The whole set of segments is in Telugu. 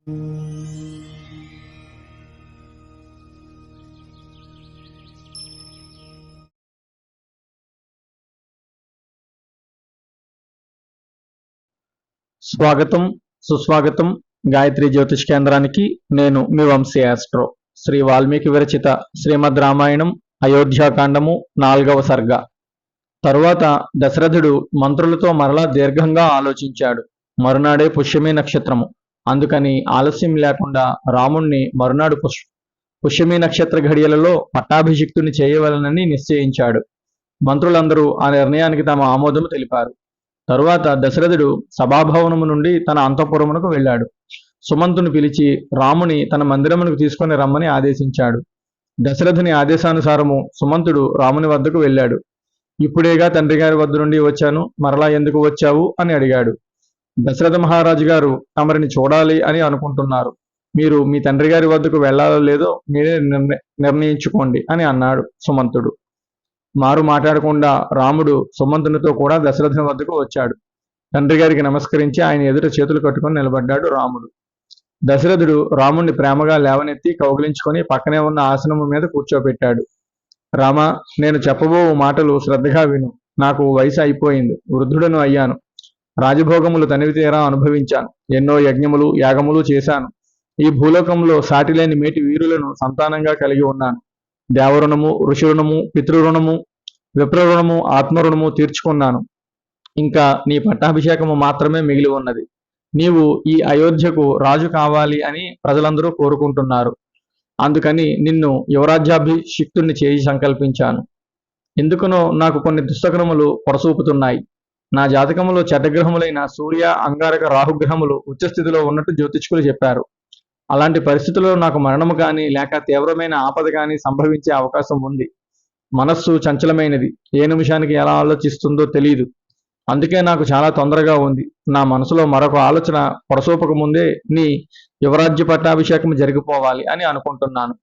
స్వాగతం, సుస్వాగతం గాయత్రి జ్యోతిష్ కేంద్రానికి. నేను మీ వంశీ ఆస్ట్రో. శ్రీ వాల్మీకి విరచిత శ్రీమద్ రామాయణం అయోధ్యాకాండము 4వ సర్గ. తరువాత దశరథుడు మంత్రులతో మరలా దీర్ఘంగా ఆలోచించాడు. మరునాడే పుష్యమి నక్షత్రము. అందుకని ఆలస్యం లేకుండా రాముణ్ణి మరునాడు పుష్యమి నక్షత్ర ఘడియలలో పట్టాభిషిక్తుని చేయవలనని నిశ్చయించాడు. మంత్రులందరూ ఆ నిర్ణయానికి తమ ఆమోదము తెలిపారు. తరువాత దశరథుడు సభాభవనము నుండి తన అంతఃపురమునకు వెళ్ళాడు. సుమంతుని పిలిచి రాముని తన మందిరమునకు తీసుకొని రమ్మని ఆదేశించాడు. దశరథుని ఆదేశానుసారము సుమంతుడు రాముని వద్దకు వెళ్ళాడు. ఇప్పుడేగా తండ్రి గారి వద్ద నుండి వచ్చాను, మరలా ఎందుకు వచ్చావు అని అడిగాడు. దశరథ మహారాజు గారు తమరిని చూడాలి అని అనుకుంటున్నారు. మీరు మీ తండ్రి గారి వద్దకు వెళ్ళాలో లేదో మీరే నిర్ణయించుకోండి అని అన్నాడు సుమంతుడు. మారు మాట్లాడకుండా రాముడు సుమంతునితో కూడా దశరథుని వద్దకు వచ్చాడు. తండ్రి గారికి నమస్కరించి ఆయన ఎదుట చేతులు కట్టుకొని నిలబడ్డాడు రాముడు. దశరథుడు రాముణ్ణి ప్రేమగా లేవనెత్తి కౌగిలించుకొని పక్కనే ఉన్న ఆసనము మీద కూర్చోబెట్టాడు. రామ, నేను చెప్పబో మాటలు శ్రద్ధగా విను. నాకు వయసు అయిపోయింది, వృద్ధుడను అయ్యాను. రాజభోగములు తనివి తీరా అనుభవించాను. ఎన్నో యజ్ఞములు యాగములు చేశాను. ఈ భూలోకంలో సాటిలేని మేటి వీరులను సంతానంగా కలిగి ఉన్నాను. దేవరుణము, ఋషురుణము, పితృరుణము, విప్రరుణము, ఆత్మరుణము తీర్చుకున్నాను. ఇంకా నీ పట్టాభిషేకము మాత్రమే మిగిలి ఉన్నది. నీవు ఈ అయోధ్యకు రాజు కావాలి అని ప్రజలందరూ కోరుకుంటున్నారు. అందుకని నిన్ను యువరాజ్యాభిషిక్తుణ్ణి చేయి సంకల్పించాను. ఎందుకనో నాకు కొన్ని దుస్తగ్రహములు పొడసూపుతున్నాయి. నా జాతకములో చెడ్డగ్రహములైన సూర్య, అంగారక, రాహుగ్రహములు ఉచ్చస్థితిలో ఉన్నట్టు జ్యోతిష్కులు చెప్పారు. అలాంటి పరిస్థితుల్లో నాకు మరణము కానీ లేక తీవ్రమైన ఆపద కానీ సంభవించే అవకాశం ఉంది. మనస్సు చంచలమైనది, ఏ నిమిషానికి ఎలా ఆలోచిస్తుందో తెలియదు. అందుకే నాకు చాలా తొందరగా ఉంది. నా మనసులో మరొక ఆలోచన పొడసూపక ముందే నీ యువరాజ్య పట్టాభిషేకం జరిగిపోవాలి అని అనుకుంటున్నాను.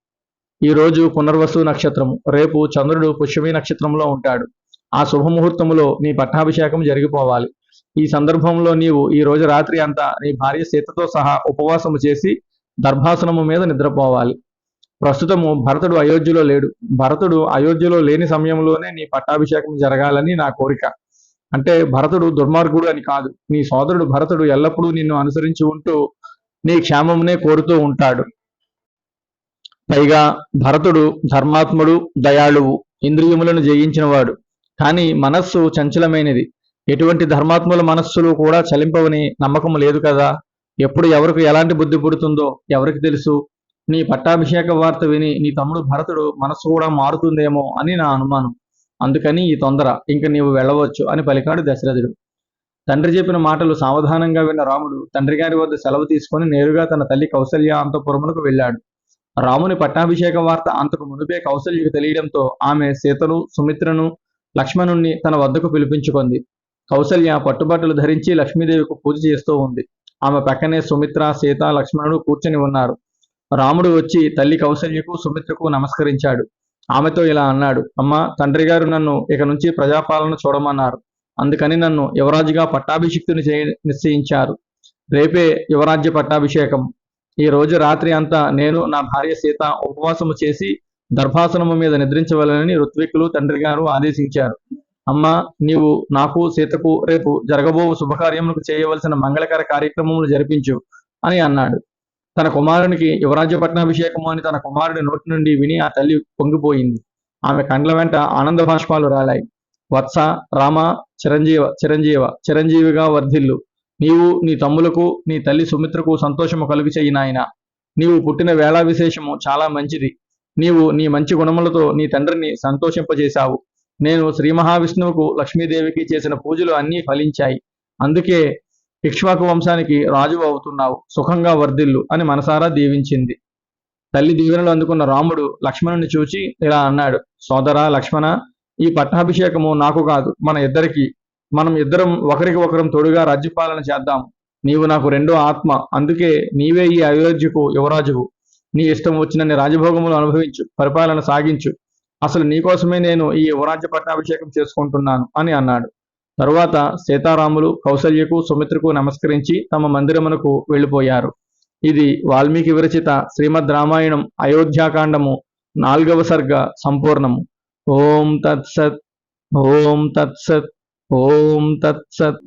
ఈరోజు పునర్వసు నక్షత్రము, రేపు చంద్రుడు పుష్యమి నక్షత్రంలో ఉంటాడు. ఆ శుభముహూర్తములో నీ పట్టాభిషేకం జరిగిపోవాలి. ఈ సందర్భంలో నీవు ఈ రోజు రాత్రి అంతా నీ భార్య సీతతో సహా ఉపవాసము చేసి దర్భాసనము మీద నిద్రపోవాలి. ప్రస్తుతము భరతుడు అయోధ్యలో లేడు. భరతుడు అయోధ్యలో లేని సమయంలోనే నీ పట్టాభిషేకం జరగాలని నా కోరిక. అంటే భరతుడు దుర్మార్గుడు అని కాదు. నీ సోదరుడు భరతుడు ఎల్లప్పుడూ నిన్ను అనుసరించి ఉంటూ నీ క్షేమమునే కోరుతూ ఉంటాడు. పైగా భరతుడు ధర్మాత్ముడు, దయాళువు, ఇంద్రియములను జయించినవాడు. కానీ మనస్సు చంచలమైనది. ఎటువంటి ధర్మాత్ముల మనస్సులు కూడా చలింపవని నమ్మకం లేదు కదా. ఎప్పుడు ఎవరికి ఎలాంటి బుద్ధి పుడుతుందో ఎవరికి తెలుసు. నీ పట్టాభిషేక వార్త విని నీ తమ్ముడు భరతుడు మనస్సు కూడా మారుతుందేమో అని నా అనుమానం. అందుకని ఈ తొందర. ఇంక నీవు వెళ్ళవచ్చు అని పలికాడు దశరథుడు. తండ్రి చెప్పిన మాటలు సావధానంగా విన్న రాముడు తండ్రి గారి వద్ద సెలవు తీసుకొని నేరుగా తన తల్లి కౌసల్య అంతఃపురమునకు వెళ్ళాడు. రాముని పట్టాభిషేక వార్త అంతకు మునుపే కౌసల్యకు తెలియడంతో ఆమె సీతను, సుమిత్రను, లక్ష్మణుణ్ణి తన వద్దకు పిలిపించుకుంది. కౌసల్య పట్టుబట్టలు ధరించి లక్ష్మీదేవికి పూజ చేస్తూ ఉంది. ఆమె పక్కనే సుమిత్ర, సీత, లక్ష్మణుడు కూర్చొని ఉన్నారు. రాముడు వచ్చి తల్లి కౌసల్యకు, సుమిత్రకు నమస్కరించాడు. ఆమెతో ఇలా అన్నాడు. అమ్మ, తండ్రి గారు నన్ను ఇక నుంచి ప్రజాపాలన చూడమన్నారు. అందుకని నన్ను యువరాజుగా పట్టాభిషిక్తుని నిశ్చయించారు. రేపే యువరాజ్య పట్టాభిషేకం. ఈ రోజు రాత్రి అంతా నేను, నా భార్య సీత ఉపవాసము చేసి దర్భాసనము మీద నిద్రించవలనని ఋత్విక్కులు తండ్రి గారు ఆదేశించారు. అమ్మ, నీవు నాకు, సీతకు రేపు జరగబో శుభకార్యములకు చేయవలసిన మంగళకర కార్యక్రమములు జరిపించు అని అన్నాడు. తన కుమారునికి యువరాజ్య పట్టాభిషేకము అని తన కుమారుడి నోటి నుండి విని ఆ తల్లి పొంగిపోయింది. ఆమె కండ్ల వెంట ఆనంద భాష్పాలు రాలాయి. వత్స, రామ, చిరంజీవిగా వర్ధిల్లు. నీవు, నీ తమ్ములకు, నీ తల్లి సుమిత్రకు సంతోషము కలుగు చెయ్యి నాయన. నీవు పుట్టిన వేళా విశేషము చాలా మంచిది. నీవు నీ మంచి గుణములతో నీ తండ్రిని సంతోషింపజేశావు. నేను శ్రీ మహావిష్ణువుకు, లక్ష్మీదేవికి చేసిన పూజలు అన్నీ ఫలించాయి. అందుకే ఇక్ష్వాకు వంశానికి రాజు అవుతున్నావు. సుఖంగా వర్ధిల్లు అని మనసారా దీవించింది. తల్లి దీవెనలు అందుకున్న రాముడు లక్ష్మణుని చూచి ఇలా అన్నాడు. సోదరా లక్ష్మణ, ఈ పట్టాభిషేకము నాకు కాదు, మన ఇద్దరికి. మనం ఇద్దరం ఒకరికి ఒకరం తోడుగా రాజ్యపాలన చేద్దాం. నీవు నాకు రెండో ఆత్మ. అందుకే నీవే ఈ అయోధ్యకు యువరాజువు. నీ ఇష్టం వచ్చినన్ని రాజభోగములు అనుభవించు, పరిపాలన సాగించు. అసలు నీకోసమే నేను ఈ యువరాజ్య పట్టాభిషేకం చేసుకుంటున్నాను అని అన్నాడు. తరువాత సీతారాములు కౌసల్యకు, సుమిత్రకు నమస్కరించి తమ మందిరమునకు వెళ్ళిపోయారు. ఇది వాల్మీకి విరచిత శ్రీమద్ రామాయణం అయోధ్యాకాండము 4వ సర్గ సంపూర్ణము. ఓం తత్సత్. ఓం తత్సత్. ఓం తత్సత్.